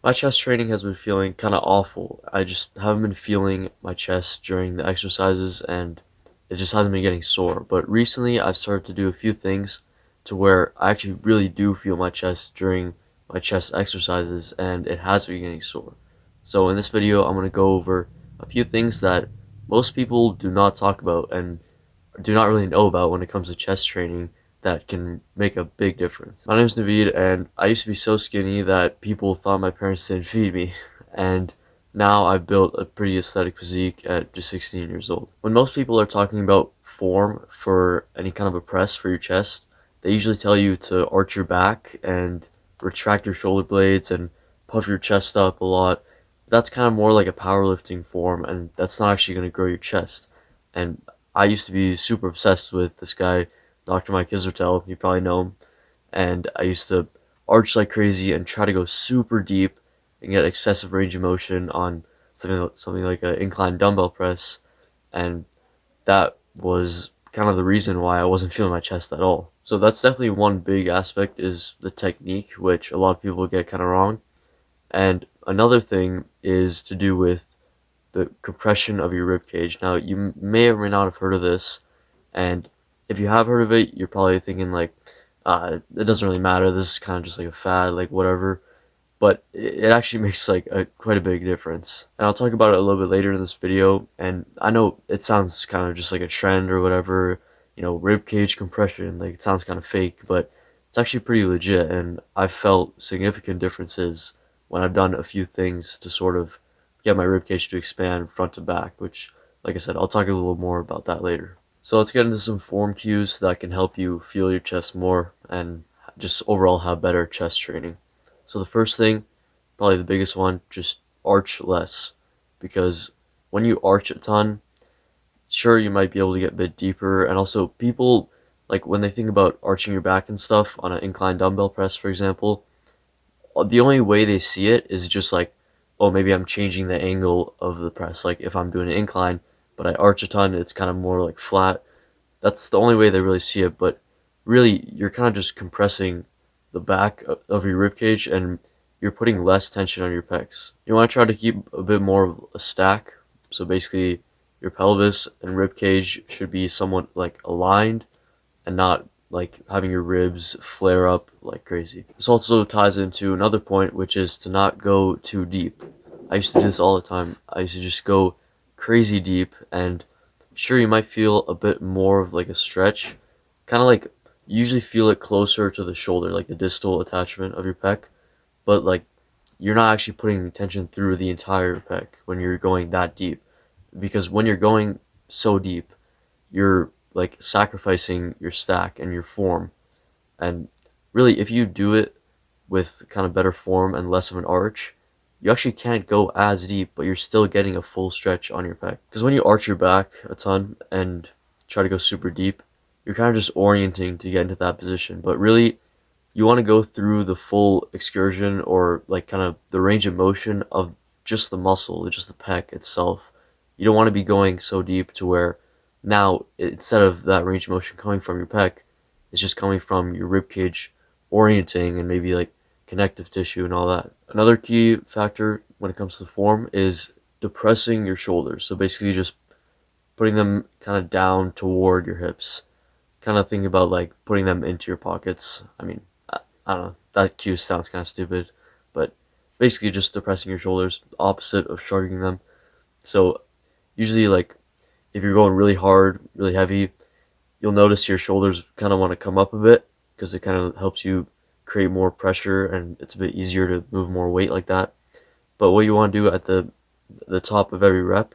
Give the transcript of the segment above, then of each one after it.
My chest training has been feeling kind of awful. I just haven't been feeling my chest during the exercises and it just hasn't been getting sore. But recently I've started to do a few things to where I actually really do feel my chest during my chest exercises and it has been getting sore. So in this video I'm going to go over a few things that most people do not talk about and do not really know about when it comes to chest training that can make a big difference. My name is Naveed, and I used to be so skinny that people thought my parents didn't feed me, and now I've built a pretty aesthetic physique at just 16 years old. When most people are talking about form for any kind of a press for your chest, they usually tell you to arch your back and retract your shoulder blades and puff your chest up a lot. That's kind of more like a powerlifting form, and that's not actually going to grow your chest. And I used to be super obsessed with this guy, Dr. Mike Israetel. You probably know him. And I used to arch like crazy and try to go super deep and get excessive range of motion on something like an incline dumbbell press. And that was kind of the reason why I wasn't feeling my chest at all. So that's definitely one big aspect is the technique, which a lot of people get kind of wrong. And another thing is to do with the compression of your rib cage. Now, you may or may not have heard of this, and if you have heard of it, you're probably thinking like, it doesn't really matter. This is kind of just like a fad, like whatever. But it actually makes like quite a big difference, and I'll talk about it a little bit later in this video. And I know it sounds kind of just like a trend or whatever, rib cage compression. Like it sounds kind of fake, but it's actually pretty legit, and I've felt significant differences when I've done a few things to sort of get my rib cage to expand front to back. Which, like I said, I'll talk a little more about that later. So let's get into some form cues that can help you feel your chest more and just overall have better chest training. So the first thing, probably the biggest one, just arch less. Because when you arch a ton, sure you might be able to get a bit deeper. And also people, like when they think about arching your back and stuff on an incline dumbbell press, for example, the only way they see it is just like, oh, maybe I'm changing the angle of the press. Like if I'm doing an incline, but I arch a ton, it's kind of more like flat. That's the only way they really see it, but really you're kind of just compressing the back of your rib cage and you're putting less tension on your pecs. You want to try to keep a bit more of a stack. So basically your pelvis and rib cage should be somewhat like aligned and not like having your ribs flare up like crazy. This also ties into another point, which is to not go too deep. I used to do this all the time. I used to just go crazy deep, and sure, you might feel a bit more of like a stretch, kind of like you usually feel it closer to the shoulder, like the distal attachment of your pec, but like you're not actually putting tension through the entire pec when you're going that deep, because when you're going so deep, you're like sacrificing your stack and your form. And really, if you do it with kind of better form and less of an arch, you actually can't go as deep, but you're still getting a full stretch on your pec. Because when you arch your back a ton and try to go super deep, you're kind of just orienting to get into that position. But really, you want to go through the full excursion or like kind of the range of motion of just the muscle, just the pec itself. You don't want to be going so deep to where now instead of that range of motion coming from your pec, it's just coming from your rib cage orienting and maybe like connective tissue and all that. Another key factor when it comes to form is depressing your shoulders. So basically just putting them kind of down toward your hips. Kind of think about like putting them into your pockets. I mean, I don't know. That cue sounds kind of stupid, but basically just depressing your shoulders, opposite of shrugging them. So usually like if you're going really hard, really heavy, you'll notice your shoulders kind of want to come up a bit because it kind of helps you create more pressure and it's a bit easier to move more weight like that. But what you want to do at the top of every rep,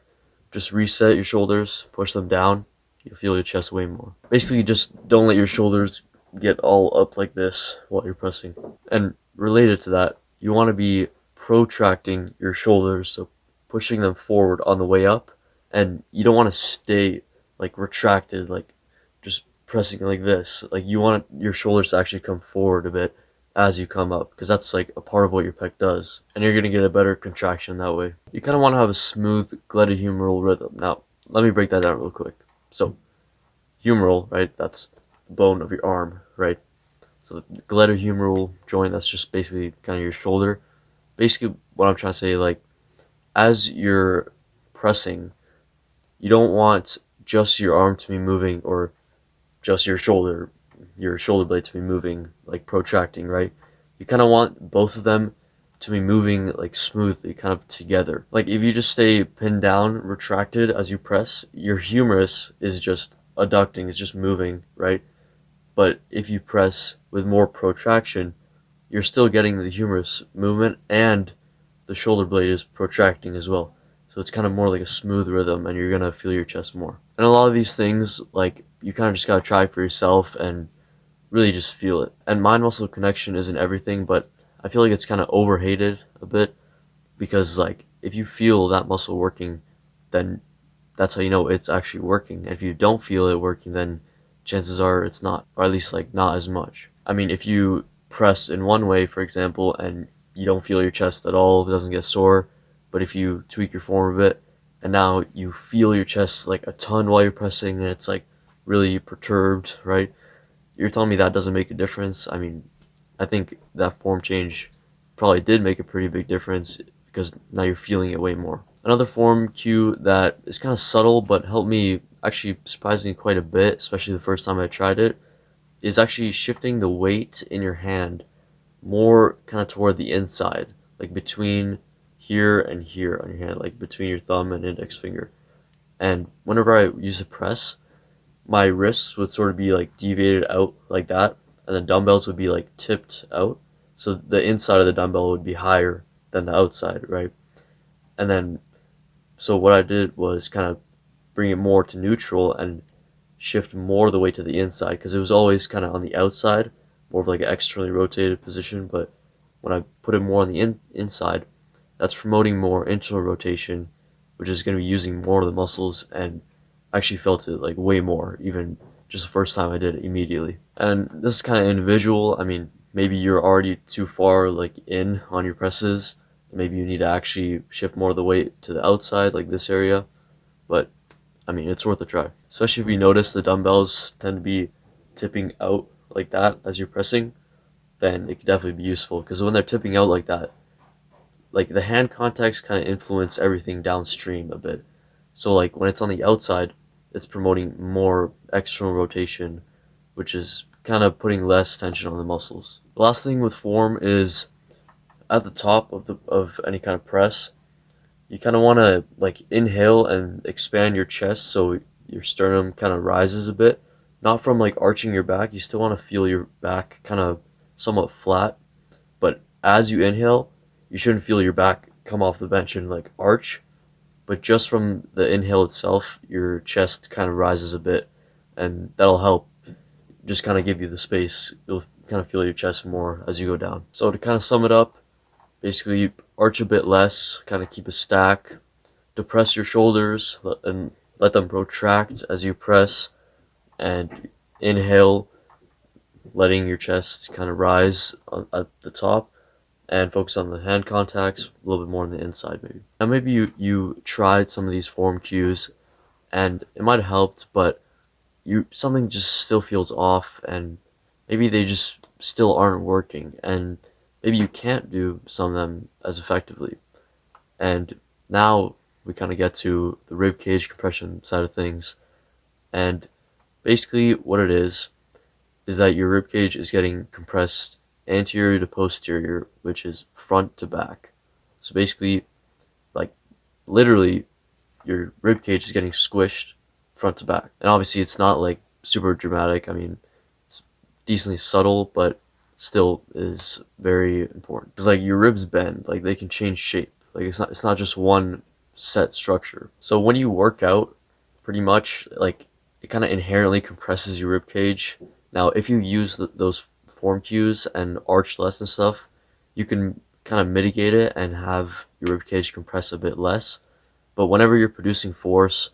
just reset your shoulders, push them down. You'll feel your chest way more. Basically, just don't let your shoulders get all up like this while you're pressing. And related to that, you want to be protracting your shoulders, so pushing them forward on the way up, and you don't want to stay like retracted, like just pressing like this. Like you want your shoulders to actually come forward a bit as you come up, because that's like a part of what your pec does, and you're gonna get a better contraction that way. You kind of want to have a smooth glenohumeral rhythm. Now, let me break that down real quick. So, humeral, right? That's the bone of your arm, right? So the glenohumeral joint, that's just basically kind of your shoulder. basically what I'm trying to say, like, as you're pressing, you don't want just your arm to be moving or just your shoulder blade to be moving, like protracting, right? You kind of want both of them to be moving like smoothly, kind of together. Like if you just stay pinned down, retracted as you press, your humerus is just adducting, it's just moving, right? But if you press with more protraction, you're still getting the humerus movement and the shoulder blade is protracting as well. So it's kind of more like a smooth rhythm and you're going to feel your chest more. And a lot of these things, like, you kind of just got to try for yourself and really just feel it. And mind muscle connection isn't everything, but I feel like it's kind of overhated a bit because, like, if you feel that muscle working, then that's how you know it's actually working. And if you don't feel it working, then chances are it's not, or at least like not as much. I mean, if you press in one way, for example, and you don't feel your chest at all, it doesn't get sore, but if you tweak your form a bit, and now you feel your chest like a ton while you're pressing, and it's like really perturbed, right? You're telling me that doesn't make a difference? I mean, I think that form change probably did make a pretty big difference because now you're feeling it way more. Another form cue that is kind of subtle but helped me actually surprisingly quite a bit, especially the first time I tried it, is actually shifting the weight in your hand more kind of toward the inside, like between here and here on your hand, like between your thumb and index finger. And whenever I use a press, my wrists would sort of be like deviated out like that, and the dumbbells would be like tipped out. So the inside of the dumbbell would be higher than the outside, right? And then, so what I did was kind of bring it more to neutral and shift more of the weight to the inside because it was always kind of on the outside, more of like an externally rotated position. But when I put it more on the inside, that's promoting more internal rotation, which is going to be using more of the muscles, and I actually felt it like way more, even just the first time I did it immediately. And this is kind of individual. I mean, maybe you're already too far like in on your presses. Maybe you need to actually shift more of the weight to the outside, like this area. But I mean, it's worth a try. Especially if you notice the dumbbells tend to be tipping out like that as you're pressing, then it could definitely be useful. Because when they're tipping out like that, like the hand contacts kind of influence everything downstream a bit. So like when it's on the outside, it's promoting more external rotation, which is kind of putting less tension on the muscles. The last thing with form is at the top of any kind of press, you kind of want to like inhale and expand your chest so your sternum kind of rises a bit. Not from like arching your back, you still want to feel your back kind of somewhat flat, but as you inhale, you shouldn't feel your back come off the bench and like arch, but just from the inhale itself, your chest kind of rises a bit, and that'll help just kind of give you the space. You'll kind of feel your chest more as you go down. So to kind of sum it up, basically arch a bit less, kind of keep a stack, depress your shoulders and let them protract as you press, and inhale, letting your chest kind of rise at the top, and focus on the hand contacts a little bit more on the inside maybe. Now maybe you tried some of these form cues and it might have helped, but something just still feels off, and maybe they just still aren't working, and maybe you can't do some of them as effectively. And now we kind of get to the rib cage compression side of things, and basically what it is that your rib cage is getting compressed anterior to posterior, which is front to back. So basically, like, literally, your rib cage is getting squished front to back. And obviously, it's not like super dramatic. I mean, it's decently subtle, but still is very important. Because like your ribs bend, like they can change shape. Like it's not just one set structure. So when you work out, pretty much like it kind of inherently compresses your rib cage. Now, if you use those form cues and arch less and stuff, you can kind of mitigate it and have your rib cage compress a bit less. But whenever you're producing force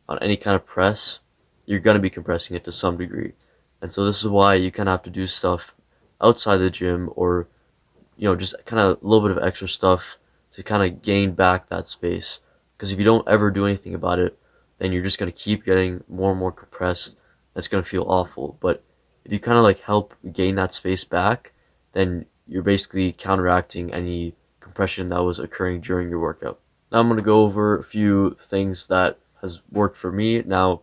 on any kind of press, you're going to be compressing it to some degree. And so this is why you kind of have to do stuff outside the gym, or, just kind of a little bit of extra stuff to kind of gain back that space. Because if you don't ever do anything about it, then you're just going to keep getting more and more compressed. That's going to feel awful. But if you kind of like help gain that space back, then you're basically counteracting any compression that was occurring during your workout. Now I'm going to go over a few things that has worked for me. Now,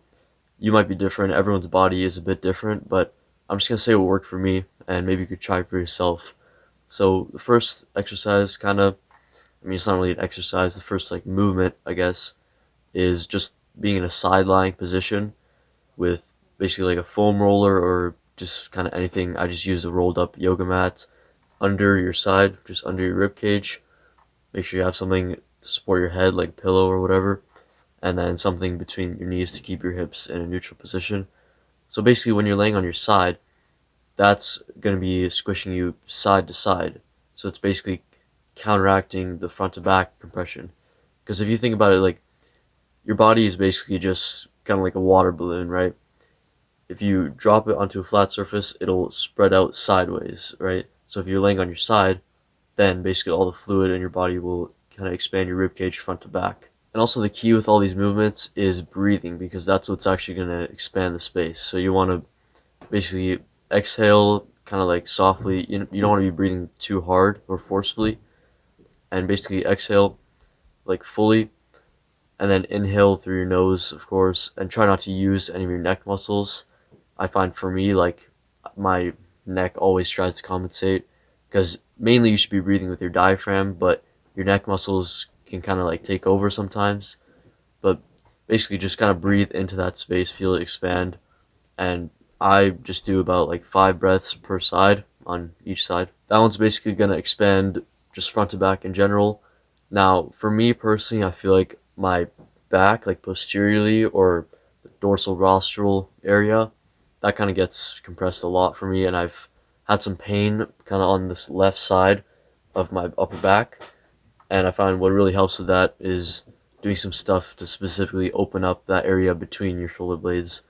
you might be different, everyone's body is a bit different, but I'm just going to say what worked for me, and maybe you could try it for yourself. So the first exercise it's not really an exercise, the first like movement, I guess, is just being in a side lying position with basically like a foam roller or just kind of anything. I just use a rolled up yoga mat under your side, just under your rib cage. Make sure you have something to support your head, like a pillow or whatever, and then something between your knees to keep your hips in a neutral position. So basically, when you're laying on your side, that's going to be squishing you side to side. So it's basically counteracting the front to back compression. Because if you think about it, like, your body is basically just kind of like a water balloon, right? If you drop it onto a flat surface, it'll spread out sideways, right? So if you're laying on your side, then basically all the fluid in your body will kind of expand your rib cage front to back. And also the key with all these movements is breathing, because that's what's actually going to expand the space. So you want to basically exhale kind of like softly. You don't want to be breathing too hard or forcefully. And basically exhale like fully, and then inhale through your nose, of course, and try not to use any of your neck muscles. I find for me, like, my neck always tries to compensate, because mainly you should be breathing with your diaphragm, but your neck muscles can kind of like take over sometimes. But basically just kind of breathe into that space, feel it expand, and I just do about like 5 breaths per side on each side. That one's basically going to expand just front to back in general. Now, for me personally, I feel like my back, like posteriorly or the dorsal rostral area, that kind of gets compressed a lot for me, and I've had some pain kind of on this left side of my upper back, and I find what really helps with that is doing some stuff to specifically open up that area between your shoulder blades.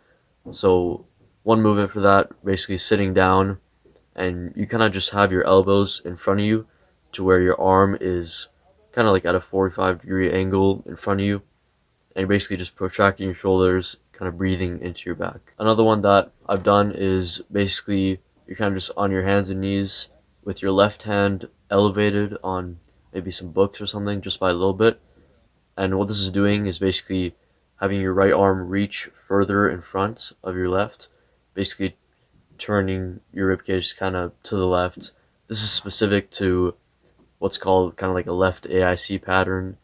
So one movement for that, basically sitting down, and you kind of just have your elbows in front of you to where your arm is kind of like at a 45-degree angle in front of you, and you're basically just protracting your shoulders, kind of breathing into your back. Another one that I've done is basically you're kind of just on your hands and knees with your left hand elevated on maybe some books or something, just by a little bit. And what this is doing is basically having your right arm reach further in front of your left, basically turning your ribcage kind of to the left. This is specific to what's called kind of like a left AIC pattern.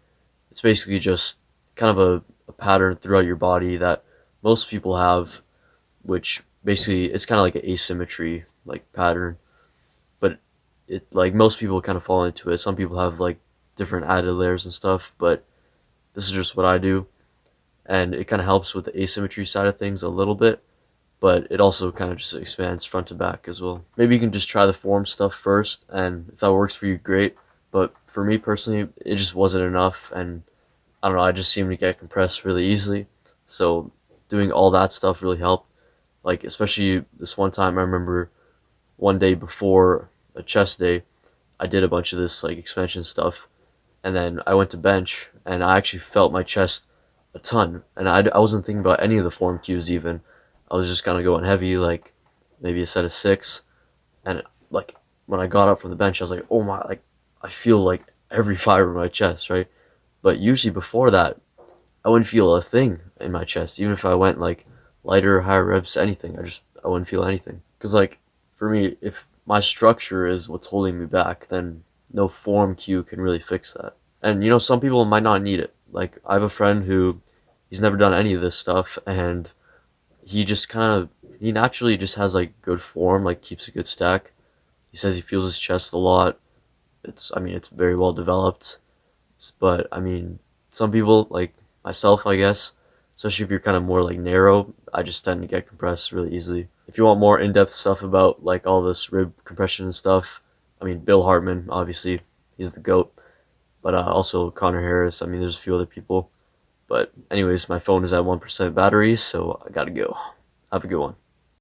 It's basically just kind of a pattern throughout your body that most people have, which basically it's kind of like an asymmetry like pattern, but it like most people kind of fall into it. Some people have like different added layers and stuff, but this is just what I do, and it kind of helps with the asymmetry side of things a little bit, but it also kind of just expands front to back as well. Maybe you can just try the form stuff first, and if that works for you, great. But for me personally, it just wasn't enough, and I don't know, I just seem to get compressed really easily. So doing all that stuff really helped. Like, especially this one time, I remember one day before a chest day, I did a bunch of this like expansion stuff, and then I went to bench, and I actually felt my chest a ton, and I wasn't thinking about any of the form cues even. I was just kind of going heavy, like maybe a set of 6, and like when I got up from the bench, I was like, oh my, like I feel like every fiber of my chest, right? But usually before that, I wouldn't feel a thing in my chest, even if I went like lighter, higher reps, anything. I wouldn't feel anything. Cause like for me, if my structure is what's holding me back, then no form cue can really fix that. And you know, some people might not need it. Like I have a friend who he's never done any of this stuff, and he naturally just has like good form, like keeps a good stack. He says he feels his chest a lot. It's very well developed. But I mean, some people like myself, I guess, especially if you're kind of more like narrow, I just tend to get compressed really easily. If you want more in-depth stuff about like all this rib compression and stuff, I mean, Bill Hartman, obviously, he's the GOAT. But also Connor Harris. I mean, there's a few other people. But anyways, my phone is at 1% battery, so I gotta go. Have a good one.